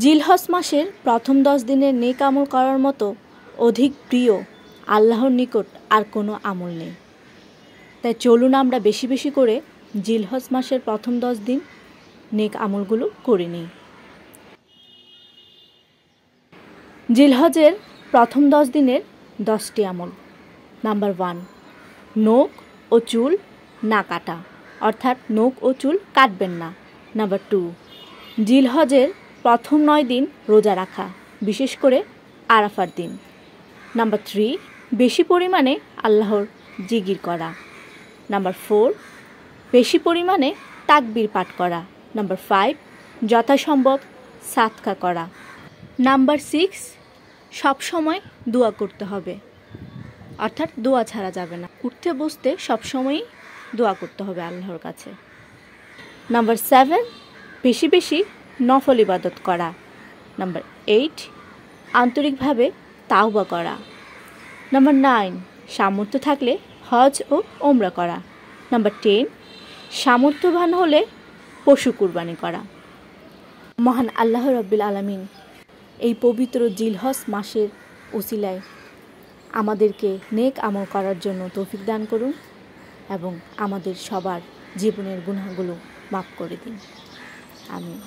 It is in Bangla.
জিলহজ মাসের প্রথম 10 দিনের নেক আমল করার মতো অধিক প্রিয় আল্লাহর নিকট আর কোনো আমল নেই। তাই চলুন আমরা বেশি বেশি করে জিলহজ মাসের প্রথম 10 দিন নেক আমলগুলো করে নিই। জিলহজের প্রথম 10 দিনের 10টি আমল। নাম্বার 1, নখ ও চুল না কাটা, অর্থাৎ নখ ও চুল কাটবেন না। নাম্বার 2, জিলহজের প্রথম 9 দিন রোজা রাখা, বিশেষ করে আরাফার দিন। নাম্বার 3, বেশি পরিমাণে আল্লাহর জিকির করা। নাম্বার 4, বেশি পরিমাণে তাকবীর পাঠ করা। নাম্বার 5, যথাসম্ভব সাদকা করা। নাম্বার 6, সবসময় দোয়া করতে হবে, অর্থাৎ দোয়া ছাড়া যাবে না। উঠতে বসতে সবসময়ই দোয়া করতে হবে আল্লাহর কাছে। নাম্বার 7, বেশি বেশি নফল ইবাদত করা। নাম্বার 8, আন্তরিকভাবে তাওবা করা। নাম্বার 9, সামর্থ্য থাকলে হজ ও ওমরা করা। নাম্বার 10, সামর্থ্যবান হলে পশু কুরবানি করা। মহান আল্লাহ রাব্বিল আলামিন এই পবিত্র জিলহজ মাসের উসিলায় আমাদেরকে নেক আমল করার জন্য তৌফিক দান করুন এবং আমাদের সবার জীবনের গুনাহগুলো মাফ করে দিন। আমিন।